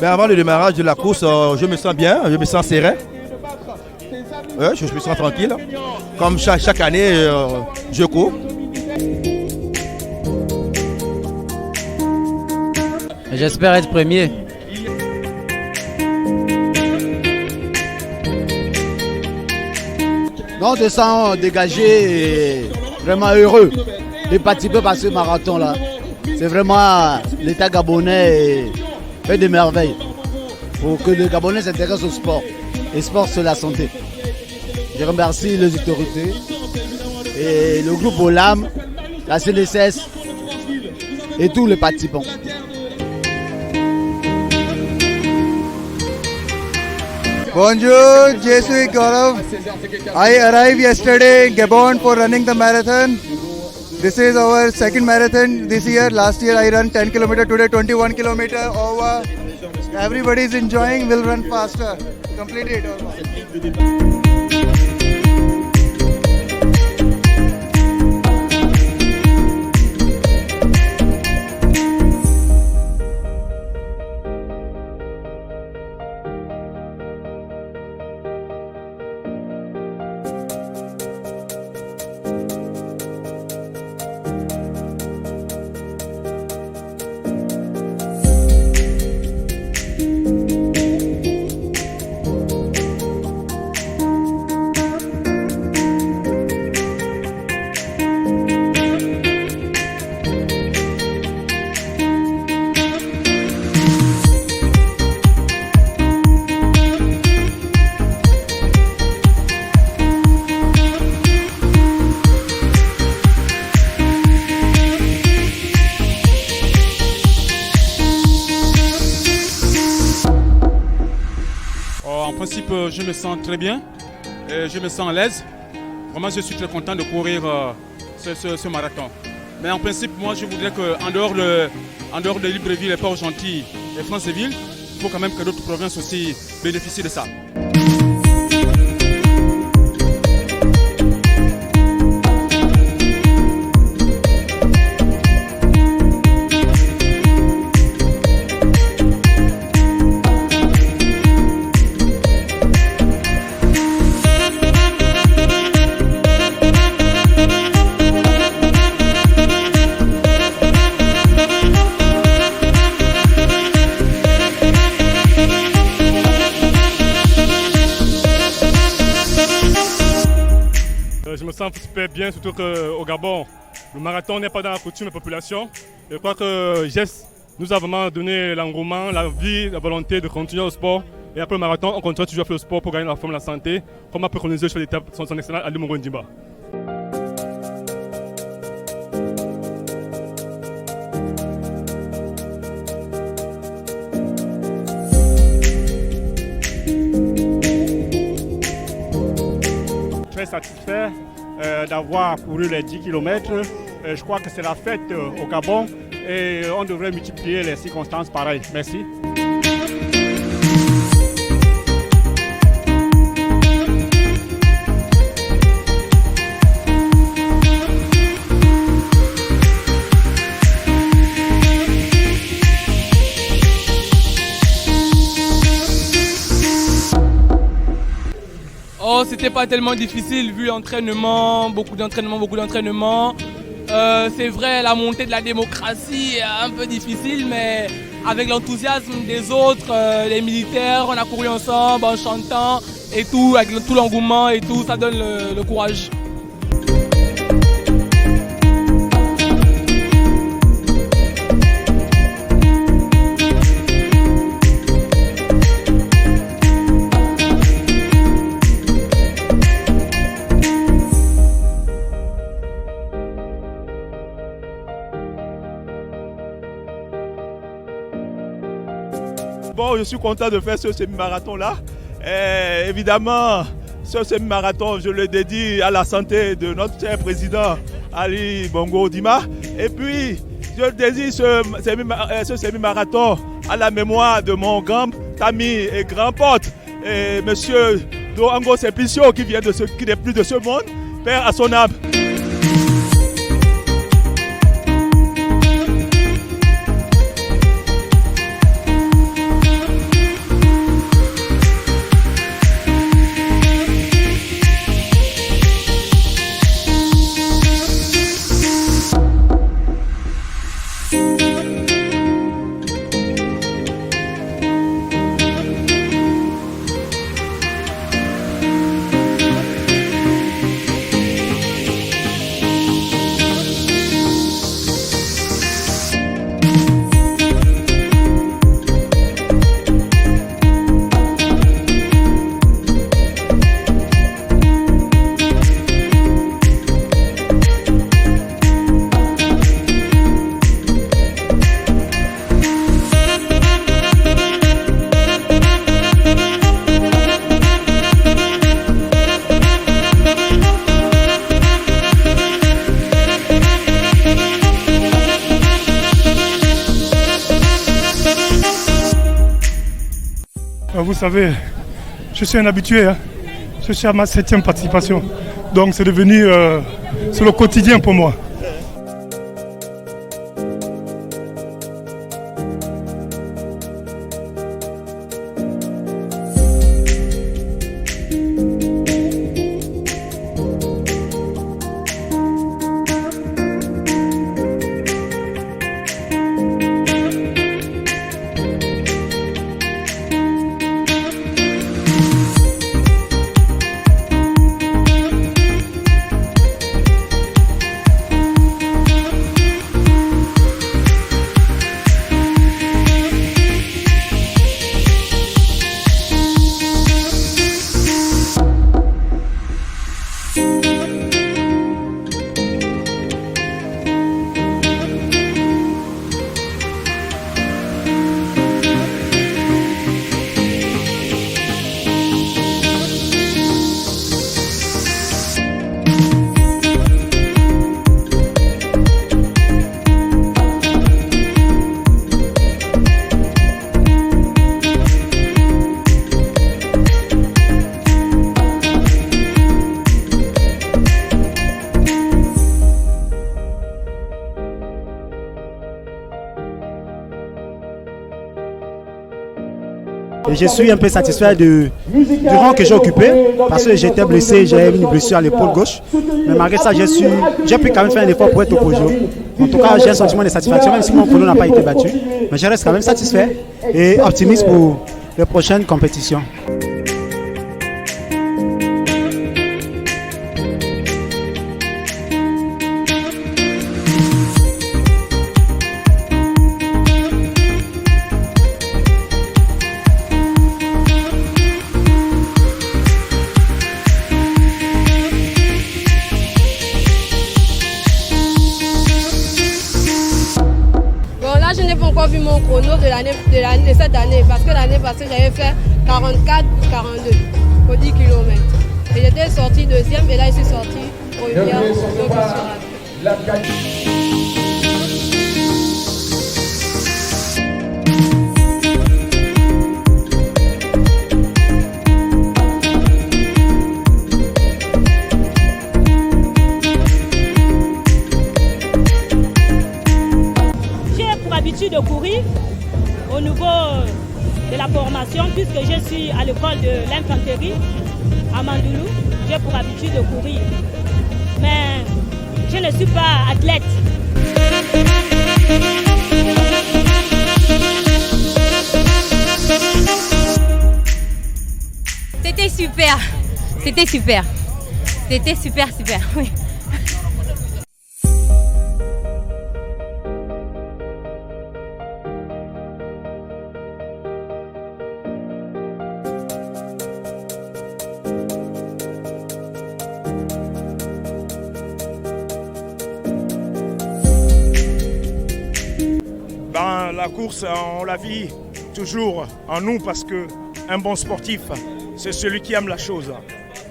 Ben, avant le démarrage de la course, je me sens bien, je me sens serein. Ouais, je me sens tranquille. Comme chaque année, je cours. J'espère être premier. Non, on se sent dégagé et vraiment heureux de participer à ce marathon-là. C'est vraiment l'État gabonais fait des merveilles pour que le Gabonais s'intéresse au sport. Et le sport, c'est la santé. Je remercie les autorités et le groupe OLAM, la CNSS et tous les participants. Bonjour, je suis Gaurav. I arrived yesterday in Gabon for running the marathon. This is our second marathon this year. Last year I ran 10 km, today 21 km over. Everybody is enjoying, will run faster. Complete it over. En principe, je me sens très bien, je me sens à l'aise. Vraiment, je suis très content de courir ce marathon. Mais en principe, moi, je voudrais qu'en dehors de Libreville et Port-Gentil et Franceville, il faut quand même que d'autres provinces aussi bénéficient de ça. Je me sens super bien, surtout qu'au Gabon, le marathon n'est pas dans la coutume de la population. Je crois que GES nous a vraiment donné l'engouement, la vie, la volonté de continuer au sport. Et après le marathon, on continue toujours à faire le sport pour gagner la forme, la santé, comme a préconisé le chef d'État, son excellence Ali Bongo Ondimba. Très satisfait d'avoir couru les 10 km. Je crois que c'est la fête au Gabon et on devrait multiplier les circonstances pareilles. Merci. Oh, c'était pas tellement difficile vu l'entraînement, beaucoup d'entraînement. C'est vrai, la montée de la démocratie est un peu difficile, mais avec l'enthousiasme des autres, les militaires, on a couru ensemble en chantant et tout, avec tout l'engouement et tout, ça donne le courage. Bon, je suis content de faire ce semi-marathon-là. Évidemment, ce semi-marathon, je le dédie à la santé de notre cher président Ali Bongo Ondimba. Et puis, je dédie ce semi-marathon à la mémoire de mon grand ami et grand pote, monsieur Doango Simplicio, qui n'est plus de ce monde, père à son âme. savez, je suis un habitué. Hein. Je suis à ma 7e participation. Donc c'est devenu c'est le quotidien pour moi. Et je suis un peu satisfait du rang que j'ai occupé parce que j'étais blessé, j'ai une blessure à l'épaule gauche. Mais malgré ça, j'ai pu quand même faire un effort pour être au podium. En tout cas, j'ai un sentiment de satisfaction, même si mon podium n'a pas été battu. Mais je reste quand même satisfait et optimiste pour les prochaines compétitions. Je n'ai pas encore vu mon chrono de cette année parce que l'année passée j'avais fait 44 ou 42 pour 10 km. Et j'étais sorti deuxième et là je suis sorti première. De courir au niveau de la formation puisque je suis à l'école de l'infanterie à Mandoulou. J'ai pour habitude de courir, mais je ne suis pas athlète. C'était super, c'était super, c'était super, oui. La course, on la vit toujours en nous parce qu'un bon sportif, c'est celui qui aime la chose.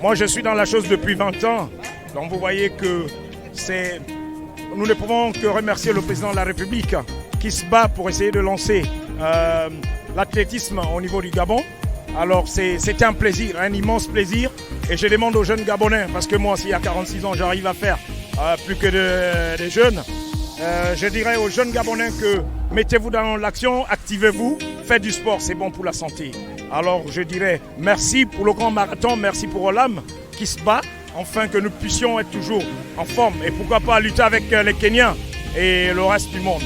Moi, je suis dans la chose depuis 20 ans, donc vous voyez que nous ne pouvons que remercier le président de la République qui se bat pour essayer de lancer l'athlétisme au niveau du Gabon. Alors c'était un plaisir, un immense plaisir, et je demande aux jeunes Gabonais, parce que moi, s'il y a 46 ans, j'arrive à faire plus que des jeunes. Je dirais aux jeunes Gabonais que mettez-vous dans l'action, activez-vous, faites du sport, c'est bon pour la santé. Alors je dirais merci pour le grand marathon, merci pour Olam qui se bat, afin que nous puissions être toujours en forme et pourquoi pas lutter avec les Kenyans et le reste du monde.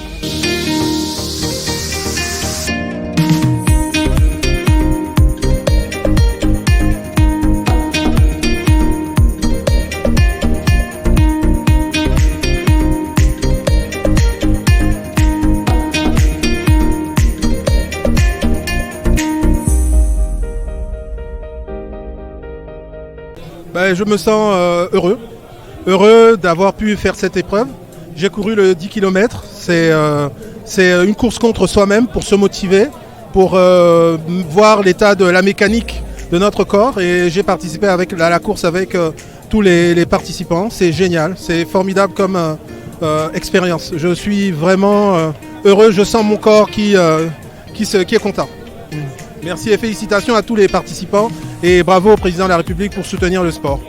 Je me sens heureux d'avoir pu faire cette épreuve. J'ai couru le 10 km, c'est une course contre soi-même pour se motiver, pour voir l'état de la mécanique de notre corps, et j'ai participé à la course avec tous les participants. C'est génial, c'est formidable comme expérience. Je suis vraiment heureux, je sens mon corps qui est content. Merci et félicitations à tous les participants et bravo au président de la République pour soutenir le sport.